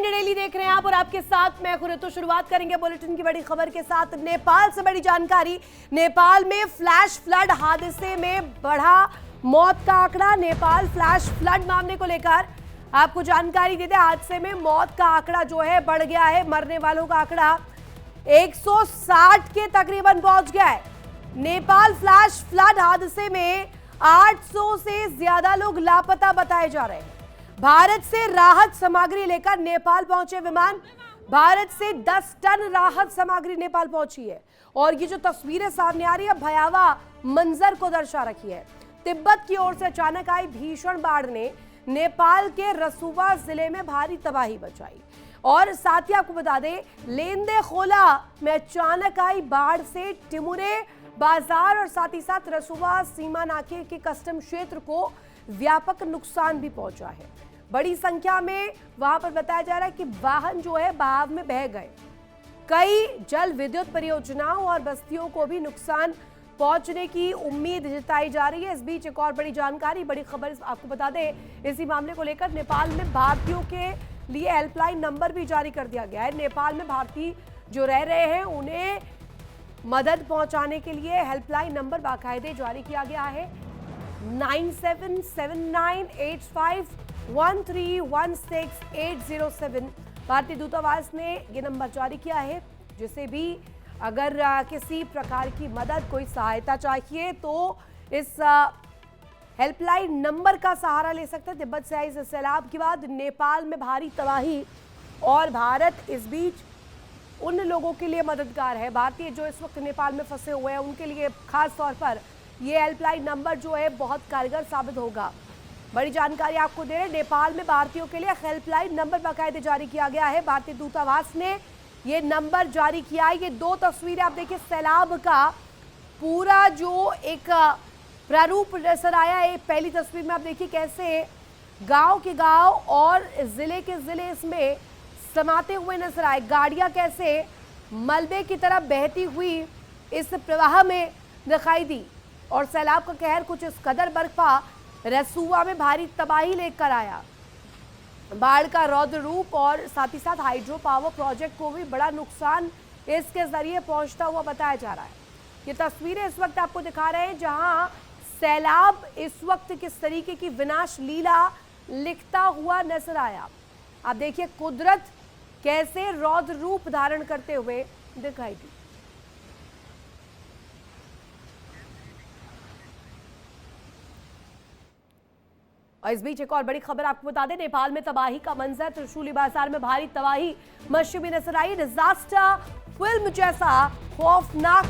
India daily देख रहे हैं आप और आपके साथ मैं खुद। तो शुरुआत करेंगे बुलेटिन की बड़ी खबर के साथ। नेपाल से बड़ी जानकारी। नेपाल में फ्लैश फ्लड हादसे में बढ़ा मौत का आंकड़ा। नेपाल फ्लैश फ्लड मामले को लेकर आपको जानकारी देते हैं। हादसे में मौत का आंकड़ा जो है बढ़ गया है। मरने वालों का आंकड़ा 160 के तकरीबन पहुंच गया है। नेपाल फ्लैश फ्लड हादसे में 800 से ज्यादा लोग लापता बताए जा रहे हैं। भारत से राहत सामग्री लेकर नेपाल पहुंचे विमान। भारत से 10 टन राहत सामग्री नेपाल पहुंची है और ये जो तस्वीरें सामने आ रही है भयावह मंजर को दर्शा रखी है। तिब्बत की ओर से अचानक आई भीषण बाढ़ ने नेपाल के रसुवा जिले में भारी तबाही मचाई और साथ ही आपको बता दें लेंदे खोला में अचानक आई बाढ़ से टिमुरे बाजार और साथ ही साथ रसुवा सीमा नाके के कस्टम क्षेत्र को व्यापक नुकसान भी पहुंचा है। बड़ी संख्या में वहां पर बताया जा रहा है कि वाहन जो है बहाव में बह गए। कई जल विद्युत परियोजनाओं और बस्तियों को भी नुकसान पहुंचने की उम्मीद जताई जा रही है। इस बीच एक और बड़ी जानकारी, बड़ी खबर आपको बता दें इसी मामले को लेकर नेपाल में भारतीयों के लिए हेल्पलाइन नंबर भी जारी कर दिया गया है। नेपाल में भारतीय जो रह रहे हैं उन्हें मदद पहुंचाने के लिए हेल्पलाइन नंबर बाकायदे जारी किया गया है। 9779851316 भारतीय दूतावास ने ये नंबर जारी किया है, जिसे भी अगर किसी प्रकार की मदद कोई सहायता चाहिए तो इस हेल्पलाइन नंबर का सहारा ले सकते हैं। तिब्बत से आई इस सैलाब के बाद नेपाल में भारी तबाही और भारत इस बीच उन लोगों के लिए मददगार है। भारतीय जो इस वक्त नेपाल में फंसे हुए हैं उनके लिए खास तौर पर ये हेल्पलाइन नंबर जो है बहुत कारगर साबित होगा। बड़ी जानकारी आपको दे रहे हैं, नेपाल में भारतीयों के लिए हेल्पलाइन नंबर बाकायदे जारी किया गया है। भारतीय दूतावास ने ये नंबर जारी किया है। ये दो तस्वीरें आप देखिए, सैलाब का पूरा जो एक प्रारूप नजर आया है। पहली तस्वीर में आप देखिए कैसे गांव के गांव और जिले के जिले इसमें समाते हुए नजर आए। गाड़ियां कैसे मलबे की तरह बहती हुई इस प्रवाह में दिखाई दी और सैलाब का कहर कुछ इस कदर बरपा रसुवा में भारी तबाही लेकर आया। बाढ़ का रौद्र रूप और साथ ही साथ हाइड्रो पावर प्रोजेक्ट को भी बड़ा नुकसान इसके जरिए पहुंचता हुआ बताया जा रहा है। ये तस्वीरें इस वक्त आपको दिखा रहे हैं जहां सैलाब इस वक्त किस तरीके की विनाश लीला लिखता हुआ नजर आया। आप देखिए कुदरत कैसे रौद्र रूप धारण करते हुए दिखाई दी। और इस बीच एक और बड़ी खबर आपको बता दें, नेपाल में तबाही का मंजर। त्रिशूली बाजार में भारी तबाही मशहूर नजर आई। डिजास्टर फिल्म जैसा खौफनाक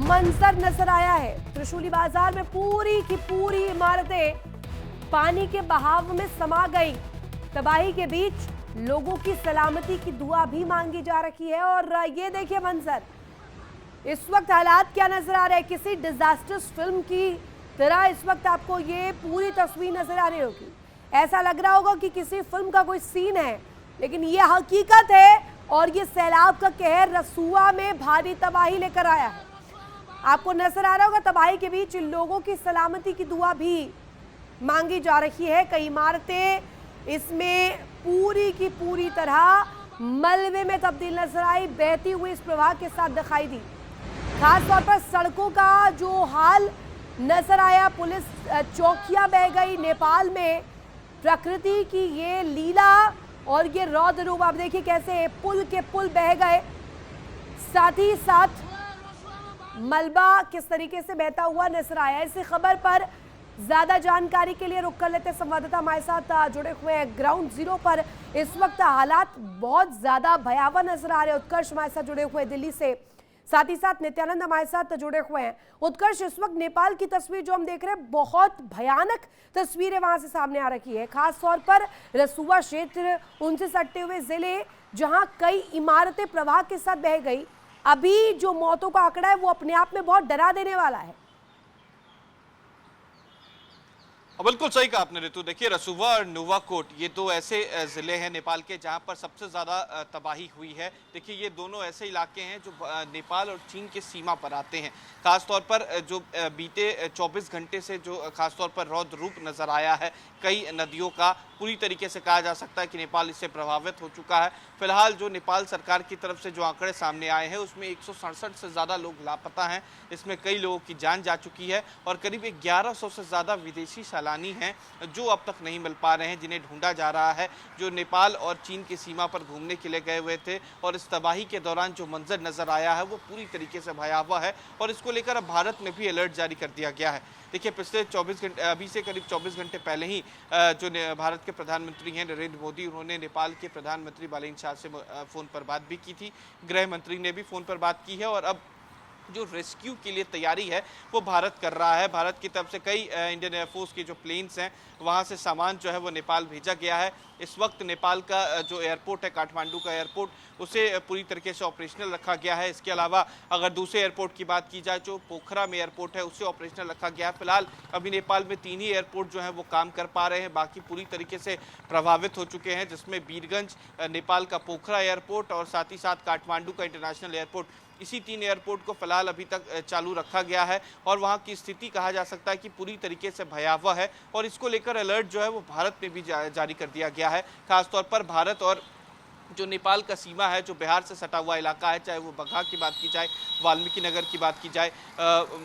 मंजर नजर आया है। त्रिशूली बाजार में पूरी की पूरी इमारतें पानी के बहाव में समा गई। तबाही के बीच लोगों की सलामती की दुआ भी मांगी जा रही है। और ये देखिए मंजर, इस वक्त हालात क्या नजर आ रहे हैं, किसी डिजास्टर्स फिल्म की तरह इस वक्त आपको ये पूरी तस्वीर नजर आ रही होगी। ऐसा लग रहा होगा कि किसी फिल्म का कोई सीन है, लेकिन ये हकीकत है। और ये सैलाब का कहर रसुवा में भारी तबाही लेकर आया है। आपको नजर आ रहा होगा तबाही के बीच लोगों की सलामती की दुआ भी मांगी जा रही है। कई इमारतें इसमें पूरी की पूरी तरह मलबे में तब्दील नजर आई, बहती हुई इस प्रवाह के साथ दिखाई दी। खास तौर पर सड़कों का जो हाल नजर आया, पुलिस चौकियां बह गई। नेपाल में प्रकृति की ये लीला और ये रौद्र रूप आप देखिए कैसे पुल के पुल बह गए, साथ ही साथ मलबा किस तरीके से बहता हुआ नजर आया। इस खबर पर ज्यादा जानकारी के लिए रुक कर लेते संवाददाता हमारे साथ जुड़े हुए हैं ग्राउंड जीरो पर। इस वक्त हालात बहुत ज्यादा भयावह नजर आ रहे हैं। उत्कर्ष हमारे साथ जुड़े हुए दिल्ली से, साथ ही साथ नित्यानंद हमारे साथ जुड़े हुए हैं। उत्कर्ष, इस वक्त नेपाल की तस्वीर जो हम देख रहे हैं बहुत भयानक तस्वीरें वहां से सामने आ रही है। खास तौर पर रसुवा क्षेत्र, उनसे सटते हुए जिले जहां कई इमारतें प्रवाह के साथ बह गई। अभी जो मौतों का आंकड़ा है वो अपने आप में बहुत डरा देने वाला है। बिल्कुल सही कहा आपने ऋतु। देखिए रसुवा और नुवाकोट ये दो ऐसे ज़िले हैं नेपाल के जहां पर सबसे ज़्यादा तबाही हुई है। देखिए ये दोनों ऐसे इलाके हैं जो नेपाल और चीन के सीमा पर आते हैं। खासतौर पर जो बीते 24 घंटे से जो खासतौर पर रौद्र रूप नज़र आया है, कई नदियों का पूरी तरीके से कहा जा सकता है कि नेपाल इससे प्रभावित हो चुका है। फिलहाल जो नेपाल सरकार की तरफ से जो आंकड़े सामने आए हैं उसमें 167 से ज़्यादा लोग लापता हैं, इसमें कई लोगों की जान जा चुकी है और करीब 1100 से ज़्यादा विदेशी सैलानी हैं जो अब तक नहीं मिल पा रहे हैं, जिन्हें ढूंढा जा रहा है, जो नेपाल और चीन की सीमा पर घूमने के लिए गए हुए थे। और इस तबाही के दौरान जो मंजर नजर आया है वो पूरी तरीके से भयावह है और इसको लेकर अब भारत में भी अलर्ट जारी कर दिया गया है। देखिए, पिछले 24 घंटे अभी से करीब 24 घंटे पहले ही जो भारत के प्रधानमंत्री हैं नरेंद्र मोदी, उन्होंने नेपाल के प्रधानमंत्री बालेन शाह से फ़ोन पर बात भी की थी, गृह मंत्री ने भी फ़ोन पर बात की है और अब जो रेस्क्यू के लिए तैयारी है वो भारत कर रहा है। भारत की तरफ से कई इंडियन एयरफोर्स के जो प्लेन्स हैं वहाँ से सामान जो है वो नेपाल भेजा गया है। इस वक्त नेपाल का जो एयरपोर्ट है, काठमांडू का एयरपोर्ट, उसे पूरी तरीके से ऑपरेशनल रखा गया है। इसके अलावा अगर दूसरे एयरपोर्ट की बात की जाए, जो पोखरा में एयरपोर्ट है, उसे ऑपरेशनल रखा गया है। फिलहाल अभी नेपाल में 3 ही एयरपोर्ट जो है वो काम कर पा रहे हैं, बाकी पूरी तरीके से प्रभावित हो चुके हैं, जिसमें बीरगंज नेपाल का पोखरा एयरपोर्ट और साथ ही साथ काठमांडू का इंटरनेशनल एयरपोर्ट, इसी 3 एयरपोर्ट को फिलहाल अभी तक चालू रखा गया है और वहां की स्थिति कहा जा सकता है कि पूरी तरीके से भयावह है और इसको लेकर अलर्ट जो है वो भारत में भी जारी कर दिया गया है। खासतौर पर भारत और जो नेपाल का सीमा है, जो बिहार से सटा हुआ इलाका है, चाहे वो बगहा की बात की जाए, वाल्मीकि नगर की बात की जाए,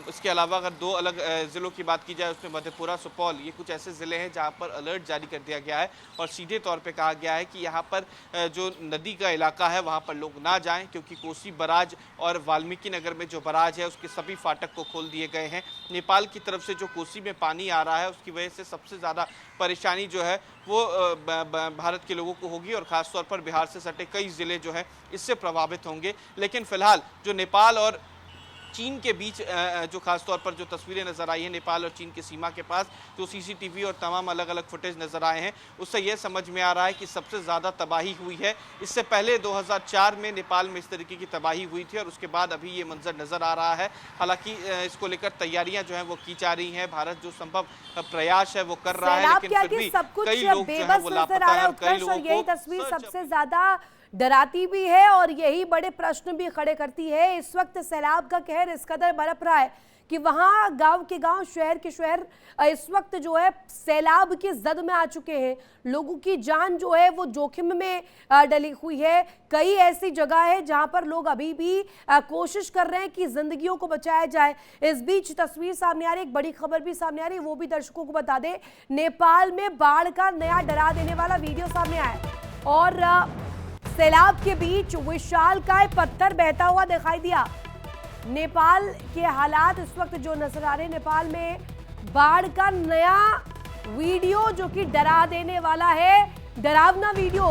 इसके अलावा अगर 2 अलग ज़िलों की बात की जाए उसमें मधेपुरा, सुपौल, ये कुछ ऐसे ज़िले हैं जहां पर अलर्ट जारी कर दिया गया है और सीधे तौर पे कहा गया है कि यहां पर जो नदी का इलाका है वहां पर लोग ना जाएं, क्योंकि कोसी बराज और वाल्मीकि नगर में जो बराज है उसके सभी फाटक को खोल दिए गए हैं। नेपाल की तरफ से जो कोसी में पानी आ रहा है उसकी वजह से सबसे ज़्यादा परेशानी जो है वो भारत के लोगों को होगी और ख़ासतौर पर बिहार से सटे कई ज़िले जो हैं इससे प्रभावित होंगे। लेकिन फिलहाल जो नेपाल और चीन के बीच जो खासतौर पर जो तस्वीरें नजर आई हैं नेपाल और चीन की सीमा के पास, जो सीसीटीवी और तमाम अलग अलग फुटेज नजर आए हैं, उससे यह समझ में आ रहा है कि सबसे ज़्यादा तबाही हुई है। इससे पहले 2004 में नेपाल में इस तरीके की तबाही हुई थी और उसके बाद अभी ये मंजर नजर आ रहा है। हालांकि इसको लेकर तैयारियां जो है वो की जा रही हैं, भारत जो संभव प्रयास है वो कर रहा है, लेकिन फिर भी कई लोग जो है वो लापता है और कई लोगों को। यही तस्वीर सबसे ज्यादा डराती भी है और यही बड़े प्रश्न भी खड़े करती है। इस वक्त सैलाब का कहर इस कदर बरप रहा है कि वहां गांव के गांव, शहर के शहर इस वक्त जो है सैलाब की जद में आ चुके हैं। लोगों की जान जो है वो जोखिम में डली हुई है। कई ऐसी जगह है जहां पर लोग अभी भी कोशिश कर रहे हैं कि जिंदगियों को बचाया जाए। इस बीच तस्वीर सामने आ रही, एक बड़ी खबर भी सामने आ रही है, वो भी दर्शकों को बता दें। नेपाल में बाढ़ का नया डरा देने वाला वीडियो सामने आया और सैलाब के बीच विशालकाय पत्थर बहता हुआ दिखाई दिया। नेपाल के हालात इस वक्त जो नजर आ रहे हैं, नेपाल में बाढ़ का नया वीडियो जो कि डरा देने वाला है, डरावना वीडियो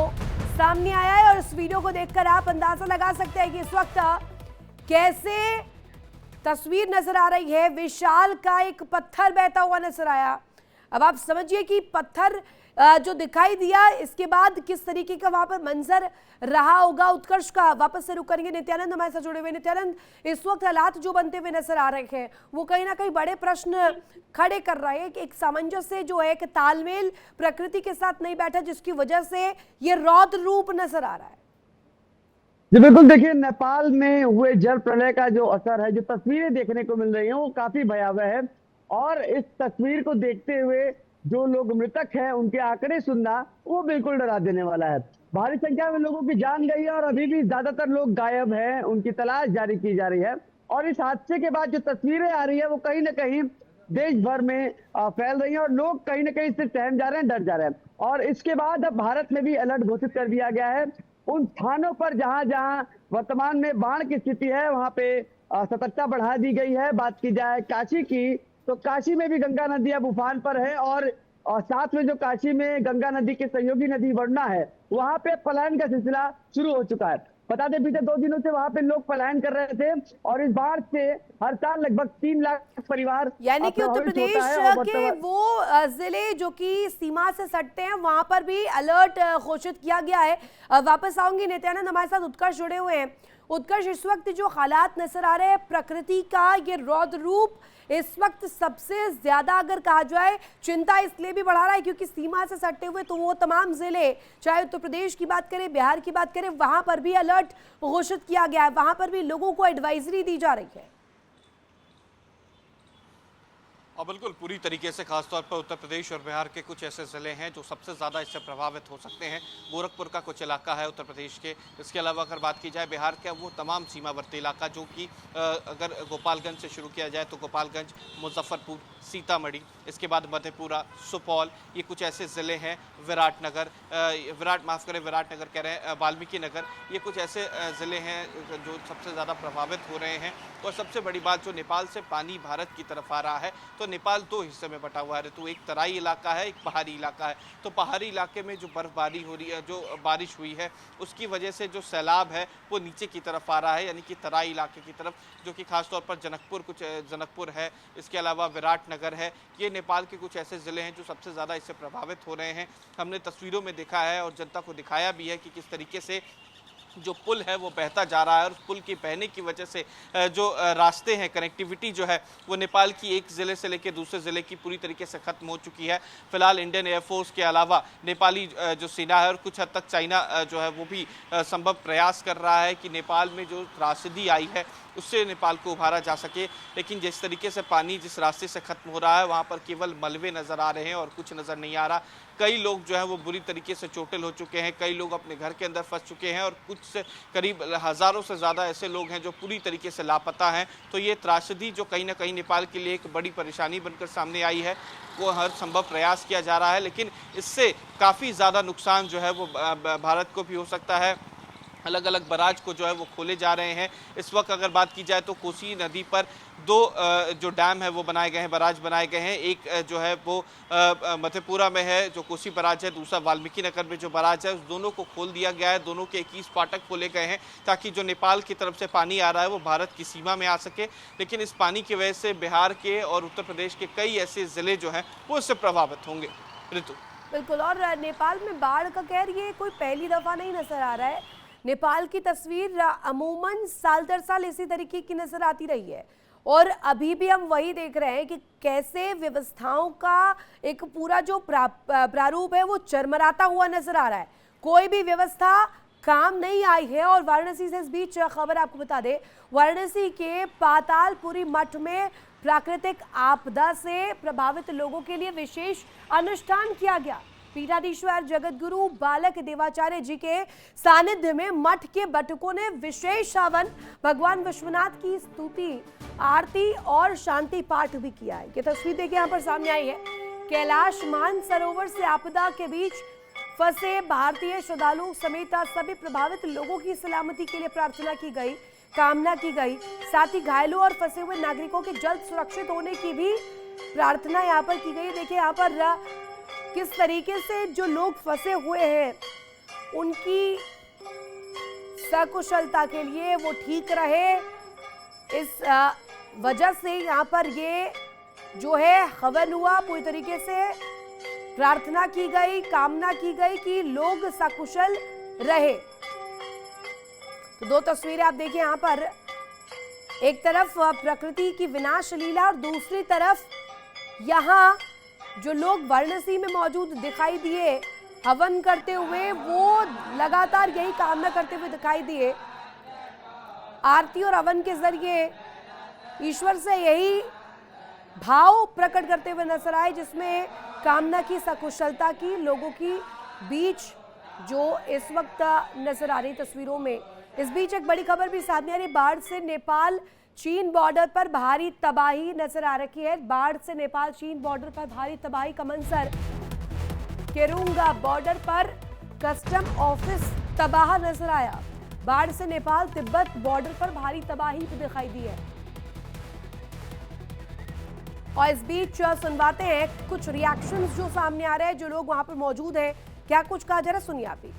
सामने आया है और इस वीडियो को देखकर आप अंदाजा लगा सकते हैं कि इस वक्त कैसे तस्वीर नजर आ रही है। विशाल का एक पत्थर बहता हुआ नजर आया। अब आप समझिए कि पत्थर जो दिखाई दिया, इसके बाद किस तरीके का वहां पर मंजर रहा होगा। उत्कर्ष का वापस से रुक करेंगे, नित्यानंद हमारे साथ जुड़े हुए। नित्यानंद, इस वक्त हालात जो बनते हुए नजर आ रहे हैं वो कहीं ना कहीं बड़े प्रश्न खड़े कर रहे हैं कि एक सामंजस्य जो है, एक तालमेल प्रकृति के साथ नहीं बैठा, जिसकी वजह से ये रौद्र रूप नजर आ रहा है। जी बिल्कुल, देखिए नेपाल में हुए जल प्रलय का जो असर है, जो तस्वीरें देखने को मिल रही हैं वो काफी भयावह है और इस तस्वीर को देखते हुए जो लोग मृतक हैं उनके आंकड़े सुनना वो बिल्कुल डरा देने वाला है। भारी संख्या में लोगों की जान गई है और अभी भी ज्यादातर लोग गायब हैं, उनकी तलाश जारी की जा रही है। और इस हादसे के बाद जो तस्वीरें आ रही है वो कहीं ना कहीं देश भर में फैल रही है और लोग कहीं ना कहीं से सहम जा रहे हैं, डर जा रहे हैं। और इसके बाद अब भारत में भी अलर्ट घोषित कर दिया गया है। उन स्थानों पर जहां जहां वर्तमान में बाढ़ की स्थिति है वहां पे सतर्कता बढ़ा दी गई है। बात की जाए काशी की, तो काशी में भी गंगा नदी अब उफान पर है और साथ में जो काशी में गंगा नदी के सहयोगी नदी वरुणा है, वहां पे पलायन का सिलसिला शुरू हो चुका है। बता दें, बीते 2 दिनों से वहां पे लोग पलायन कर रहे थे और इस बाढ़ से हर साल लगभग 3 लाख परिवार, यानी कि उत्तर प्रदेश के वो जिले जो कि सीमा से सटते हैं वहां पर भी अलर्ट घोषित किया गया है। वापस आऊंगी, नित्यानंद हमारे साथ उत्कर्ष जुड़े हुए हैं। उत्कर्ष, इस वक्त जो हालात नजर आ रहे हैं, प्रकृति का ये रौद्र रूप इस वक्त सबसे ज्यादा अगर कहा जाए चिंता इसलिए भी बढ़ा रहा है क्योंकि सीमा से सटे हुए तो वो तमाम जिले, चाहे उत्तर प्रदेश की बात करें, बिहार की बात करें, वहां पर भी अलर्ट घोषित किया गया है, वहां पर भी लोगों को एडवाइजरी दी जा रही है। और बिल्कुल पूरी तरीके से खासतौर पर उत्तर प्रदेश और बिहार के कुछ ऐसे ज़िले हैं जो सबसे ज़्यादा इससे प्रभावित हो सकते हैं। गोरखपुर का कुछ इलाका है उत्तर प्रदेश के। इसके अलावा अगर बात की जाए बिहार का, वो तमाम सीमावर्ती इलाका जो कि अगर गोपालगंज से शुरू किया जाए तो गोपालगंज, मुजफ्फरपुर, सीतामढ़ी, इसके बाद मधेपुरा, सुपौल, ये कुछ ऐसे ज़िले हैं। विराटनगर, विराटनगर कह रहे हैं, वाल्मीकि नगर, ये कुछ ऐसे ज़िले हैं जो सबसे ज़्यादा प्रभावित हो रहे हैं। और सबसे बड़ी बात, जो नेपाल से पानी भारत की तरफ आ रहा है, तो नेपाल दो हिस्से में बटा हुआ है ऋतु। एक तराई इलाका है, एक पहाड़ी इलाका है। तो पहाड़ी इलाके में जो बर्फबारी हो रही है, जो बारिश हुई है, उसकी वजह से जो सैलाब है वो नीचे की तरफ आ रहा है, यानी कि तराई इलाके की तरफ, जो कि खासतौर पर जनकपुर है, इसके अलावा विराटनगर है। ये नेपाल के कुछ ऐसे ज़िले हैं जो सबसे ज़्यादा इससे प्रभावित हो रहे हैं। हमने तस्वीरों में देखा है और जनता को दिखाया भी है कि किस तरीके से जो पुल है वो बहता जा रहा है, और पुल के बहने की वजह से जो रास्ते हैं, कनेक्टिविटी जो है वो नेपाल की एक ज़िले से लेकर दूसरे ज़िले की पूरी तरीके से ख़त्म हो चुकी है। फिलहाल इंडियन एयरफोर्स के अलावा नेपाली जो सेना है और कुछ हद तक चाइना जो है वो भी संभव प्रयास कर रहा है कि नेपाल में जो त्रासदी आई है उससे नेपाल को उभारा जा सके। लेकिन जिस तरीके से पानी जिस रास्ते से ख़त्म हो रहा है, वहाँ पर केवल मलबे नज़र आ रहे हैं और कुछ नज़र नहीं आ रहा। कई लोग जो है वो बुरी तरीके से चोटिल हो चुके हैं, कई लोग अपने घर के अंदर फंस चुके हैं, और कुछ से करीब हज़ारों से ज़्यादा ऐसे लोग हैं जो पूरी तरीके से लापता हैं। तो ये त्रासदी जो कहीं ना कहीं नेपाल के लिए एक बड़ी परेशानी बनकर सामने आई है, वो हर संभव प्रयास किया जा रहा है, लेकिन इससे काफ़ी ज़्यादा नुकसान जो है वो भारत को भी हो सकता है। अलग अलग बराज को जो है वो खोले जा रहे हैं। इस वक्त अगर बात की जाए तो कोसी नदी पर दो जो डैम है वो बनाए गए हैं, बराज बनाए गए हैं। एक जो है वो मधेपुरा में है, जो कोसी बराज है, दूसरा वाल्मीकि नगर में जो बराज है, उस दोनों को खोल दिया गया है। दोनों के 21 फाटक खोले गए हैं ताकि जो नेपाल की तरफ से पानी आ रहा है वो भारत की सीमा में आ सके। लेकिन इस पानी की वजह से बिहार के और उत्तर प्रदेश के कई ऐसे ज़िले जो हैं वो इससे प्रभावित होंगे। ऋतु, बिल्कुल। और नेपाल में बाढ़ का कहर ये कोई पहली दफ़ा नहीं नज़र आ रहा है। नेपाल की तस्वीर अमूमन साल दर साल इसी तरीके की नजर आती रही है, और अभी भी हम वही देख रहे हैं कि कैसे व्यवस्थाओं का एक पूरा जो प्रारूप है वो चरमराता हुआ नजर आ रहा है। कोई भी व्यवस्था काम नहीं आई है। और वाराणसी से इस बीच खबर आपको बता दें, वाराणसी के पातालपुरी मठ में प्राकृतिक आपदा से प्रभावित लोगों के लिए विशेष अनुष्ठान किया गया। पीठाधीश्वर जगतगुरु बालक देवाचार्य जी के सानिध्य में मठ के बटुकों ने विशेष हवन, भगवान विश्वनाथ की स्तुति, आरती और शांति पाठ भी किया है। ये तस्वीर देखिए यहाँ पर सामने आई है। कैलाश मानसरोवर से आपदा के बीच फंसे भारतीय श्रद्धालुओं समेत सभी प्रभावित लोगों की सलामती के लिए प्रार्थना की गई, कामना की गई। साथ ही घायलों और फंसे हुए नागरिकों के जल्द सुरक्षित होने की भी प्रार्थना यहाँ पर की गई। देखिए यहाँ पर किस तरीके से जो लोग फंसे हुए हैं उनकी सकुशलता के लिए वो ठीक रहे, इस वजह से यहाँ पर ये जो है हवन हुआ। पूरी तरीके से प्रार्थना की गई, कामना की गई कि लोग सकुशल रहे। तो दो तस्वीरें आप देखिए यहाँ पर, एक तरफ प्रकृति की विनाश लीला और दूसरी तरफ यहाँ जो लोग वाराणसी में मौजूद दिखाई दिए हवन करते हुए, वो लगातार यही कामना करते हुए दिखाई दिए। आरती और हवन के जरिए ईश्वर से यही भाव प्रकट करते हुए नजर आए, जिसमें कामना की, सकुशलता की लोगों की बीच जो इस वक्त नजर आ रही तस्वीरों में। इस बीच एक बड़ी खबर भी सामने आ रही, बाढ़ से नेपाल चीन बॉर्डर पर भारी तबाही नजर आ रही है। बाढ़ से नेपाल चीन बॉर्डर पर भारी तबाही का मंजर। केरुंगा बॉर्डर पर कस्टम ऑफिस तबाह नजर आया। बाढ़ से नेपाल तिब्बत बॉर्डर पर भारी तबाही भी दिखाई दी है। और इस बीच सुनवाते हैं कुछ रिएक्शंस जो सामने आ रहे हैं, जो लोग वहां पर मौजूद हैं, क्या कुछ कहा जरा सुनिए आप भी।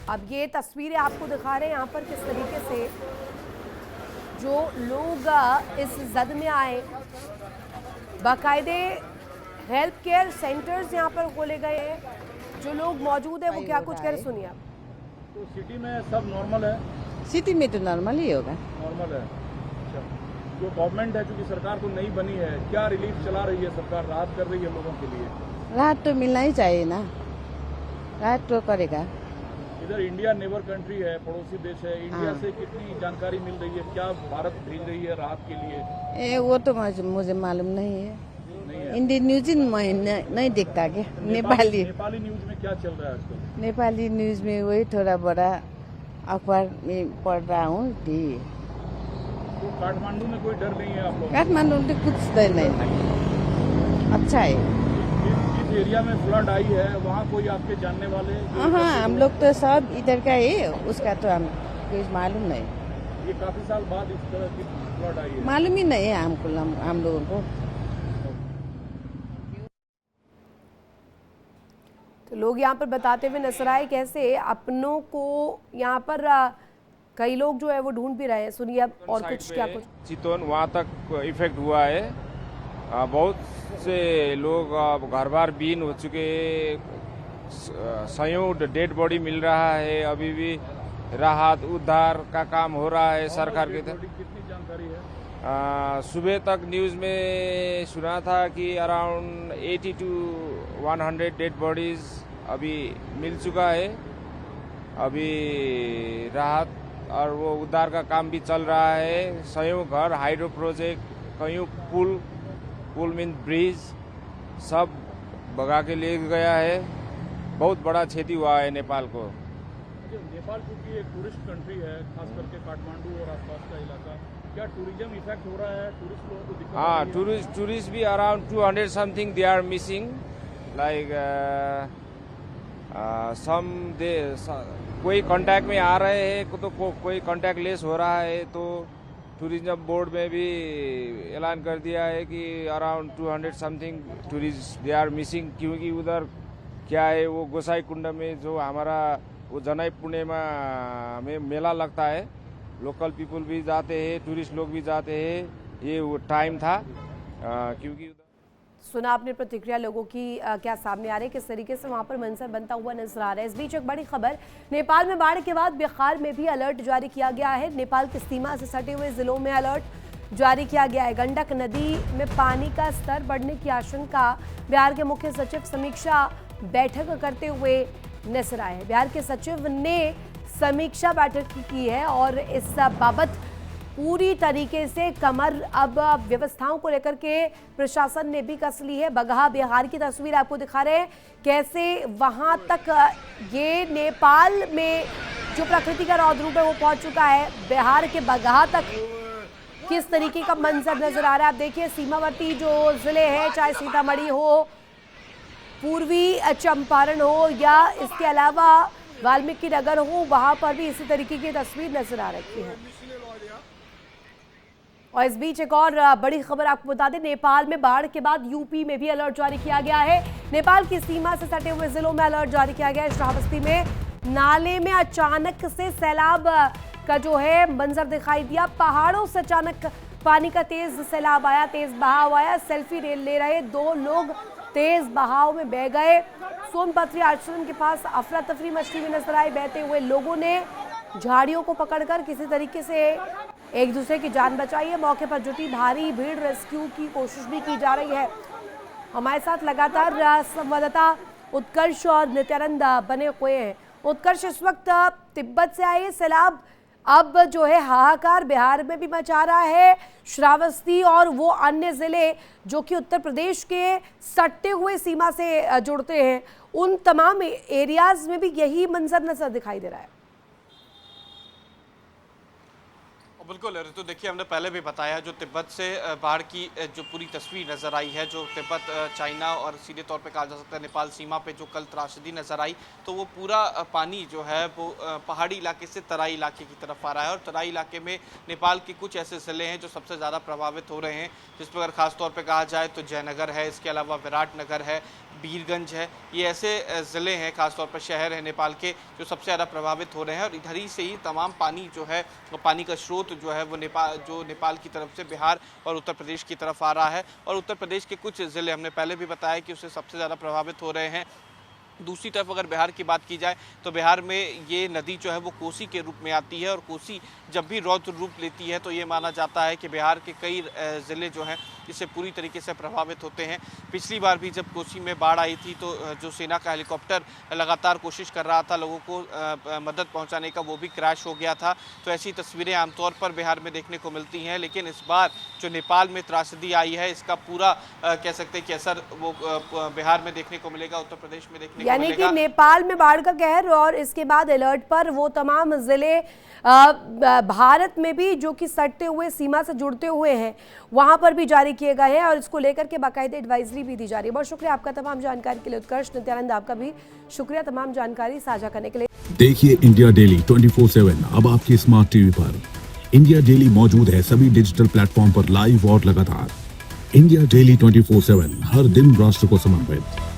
अब ये तस्वीरें आपको दिखा रहे हैं यहाँ पर किस तरीके से जो लोग इस जद में आए। बाकायदे हेल्थ केयर सेंटर्स यहाँ पर खोले गए हैं। जो लोग मौजूद है वो क्या कुछ कह रहे सुनिए आप। तो सिटी में सब नॉर्मल है? सिटी में तो नॉर्मल ही होगा। नॉर्मल है। अच्छा, जो गवर्नमेंट है, क्योंकि सरकार तो नई बनी है, क्या रिलीफ चला रही है सरकार, राहत कर रही है लोगों के लिए? राहत तो मिलना ही चाहिए ना। राहत तो करेगा। इधर इंडिया नेबर कंट्री है, पड़ोसी देश है, इंडिया से कितनी जानकारी मिल रही है? क्या भारत भेज रही है राहत के लिए? वो तो मुझे मालूम नहीं है। नहीं है। इंडियन न्यूज में नहीं दिखता क्या? नेपाली न्यूज में क्या चल रहा है आजकल? नेपाली न्यूज में वही थोड़ा बड़ा अखबार में पढ़ रहा हूँ कि तो काठमांडू में कोई डर नहीं है आप लोग? काठमांडू में कुछ डर नहीं लगता, अच्छा है। जिस एरिया में फ्लड आई है वहाँ कोई आपके जानने वाले? हाँ, हम लोग तो सब इधर का है, उसका तो हम कुछ मालूम नहीं। ये काफी साल बाद इस तरह की फ्लड आई है। मालूम ही नहीं है हमको, हम लोगों को। तो लोग यहाँ पर बताते हुए नजर आए कैसे अपनों को यहाँ पर कई लोग जो है वो ढूंढ भी रहे हैं। सुनिए अब और कुछ क्या कुछ। चितौन वहाँ तक इफेक्ट हुआ है। बहुत से लोग घर बार बीन हो चुके, संयुक्त डेड बॉडी मिल रहा है, अभी भी राहत उद्धार का काम हो रहा है सरकार की तरफ। कितनी जानकारी है? सुबह तक न्यूज़ में सुना था कि अराउंड 80 to 100 डेड बॉडीज अभी मिल चुका है। अभी राहत और वो उद्धार का काम भी चल रहा है। संयुक्त घर, हाइड्रो प्रोजेक्ट, कहीं पुल मीन ब्रिज सब भगा के ले गया है। बहुत बड़ा क्षति हुआ है नेपाल को। नेपाल क्योंकि एक टूरिस्ट कंट्री है, खास करके काठमांडू और आसपास का इलाका, क्या टूरिज्म इफेक्ट हो रहा है? टूरिस्ट लोगों को दिक्कत? हाँ, टूरिस्ट भी around 200 something they are missing, like कोई कांटेक्ट में आ रहे हैं तो कोई कांटेक्ट लेस हो रहा है। तो टूरिज्म बोर्ड में भी ऐलान कर दिया है कि around 200 something tourist they are missing, क्योंकि उधर क्या है वो गोसाई कुंड में जो हमारा वो जनाई पूर्णिमा में मेला लगता है, लोकल पीपल भी जाते हैं, टूरिस्ट लोग भी जाते हैं। ये वो टाइम था क्योंकि सुना आपने प्रतिक्रिया लोगों की क्या सामने आ रही है, किस तरीके से वहां पर मंजर बनता हुआ नजर आ रहा है। इस बीच एक बड़ी खबर, नेपाल में बाढ़ के बाद बिहार में भी अलर्ट जारी किया गया है। नेपाल की सीमा से सटे हुए जिलों में अलर्ट जारी किया गया है। गंडक नदी में पानी का स्तर बढ़ने की आशंका बिहार के मुख्य सचिव समीक्षा बैठक करते हुए नजर आए हैं। बिहार के सचिव ने समीक्षा बैठक की है और इस बाबत पूरी तरीके से कमर अब व्यवस्थाओं को लेकर के प्रशासन ने भी कस ली है। बगहा बिहार की तस्वीर आपको दिखा रहे हैं कैसे वहां तक ये नेपाल में जो प्रकृति का रौद्र है वो पहुंच चुका है। बिहार के बगहा तक किस तरीके का मंजर नजर आ रहा है आप देखिए। सीमावर्ती जो जिले हैं, चाहे सीतामढ़ी हो, पूर्वी चंपारण हो या इसके अलावा वाल्मीकि नगर हो, वहां पर भी इसी तरीके की तस्वीर नजर आ रही है। और इस बीच एक और बड़ी खबर आपको बता दें, नेपाल में बाढ़ के बाद यूपी में भी अलर्ट जारी किया गया है। नेपाल की सीमा से सटे हुए जिलों में अलर्ट जारी किया गया है। श्रावस्ती में नाले में अचानक से सैलाब का जो है मंजर दिखाई दिया। पहाड़ों से अचानक पानी का तेज सैलाब आया, तेज बहाव आया। सेल्फी ले रहे 2 लोग तेज बहाव में बह गए। सोनपत्री आश्रम के पास अफरा तफरी मचती हुई नजर आई। बहते हुए लोगों ने झाड़ियों को पकड़कर किसी तरीके से एक दूसरे की जान बचाई है। मौके पर जुटी भारी भीड़, रेस्क्यू की कोशिश भी की जा रही है। हमारे साथ लगातार संवाददाता उत्कर्ष और नित्यानंद बने हुए हैं। उत्कर्ष, इस वक्त तिब्बत से आए सैलाब अब जो है हाहाकार बिहार में भी मचा रहा है। श्रावस्ती और वो अन्य जिले जो कि उत्तर प्रदेश के सटे हुए सीमा से जुड़ते हैं, उन तमाम एरियाज में भी यही मंजर नजर दिखाई दे रहा है। बिल्कुल ऋतु, देखिए हमने पहले भी बताया जो तिब्बत से बाढ़ की जो पूरी तस्वीर नज़र आई है, जो तिब्बत चाइना और सीधे तौर पे कहा जा सकता है नेपाल सीमा पे जो कल त्रासदी नज़र आई, तो वो पूरा पानी जो है वो पहाड़ी इलाके से तराई इलाके की तरफ आ रहा है। और तराई इलाके में नेपाल के कुछ ऐसे ज़िले हैं जो सबसे ज़्यादा प्रभावित हो रहे हैं, जिस पर अगर ख़ास तौर पर कहा जाए तो जयनगर है, इसके अलावा विराटनगर है, बीरगंज है। ये ऐसे ज़िले हैं, खासतौर पर शहर हैं नेपाल के, जो सबसे ज़्यादा प्रभावित हो रहे हैं। और इधर ही से ही तमाम पानी जो है, वो पानी का स्रोत जो है वो नेपाल की तरफ से बिहार और उत्तर प्रदेश की तरफ आ रहा है। और उत्तर प्रदेश के कुछ ज़िले हमने पहले भी बताया कि उससे सबसे ज़्यादा प्रभावित हो रहे हैं, दूसरी तरफ अगर बिहार की बात की जाए तो बिहार में ये नदी जो है वो कोसी के रूप में आती है और कोसी जब भी रौद्र रूप लेती है तो ये माना जाता है कि बिहार के कई ज़िले जो हैं इससे पूरी तरीके से प्रभावित होते हैं। पिछली बार भी जब कोसी में बाढ़ आई थी तो जो सेना का हेलीकॉप्टर लगातार कोशिश कर रहा था लोगों को मदद पहुंचाने का, वो भी क्रैश हो गया था। तो ऐसी तस्वीरें आमतौर पर बिहार में देखने को मिलती हैं, लेकिन इस बार जो नेपाल में त्रासदी आई है इसका पूरा कह सकते हैं कि असर वो बिहार में देखने को मिलेगा, उत्तर प्रदेश में देखने को यानी मिलेगा। कि नेपाल में बाढ़ का कहर और इसके बाद अलर्ट पर वो तमाम जिले भारत में भी जो कि सटते हुए सीमा से जुड़ते हुए हैं वहां पर भी जारी किए गए हैं और इसको लेकर के बाकायदे एडवाइजरी भी दी जा रही है। बहुत शुक्रिया आपका तमाम जानकारी के लिए उत्कर्ष। नित्यानंद आपका भी शुक्रिया तमाम जानकारी साझा करने के लिए। देखिए इंडिया डेली 24/7 अब आपके स्मार्ट टीवी पर। इंडिया डेली मौजूद है सभी डिजिटल प्लेटफॉर्म पर लाइव और लगातार। इंडिया डेली 24/7 हर दिन राष्ट्र को समर्पित।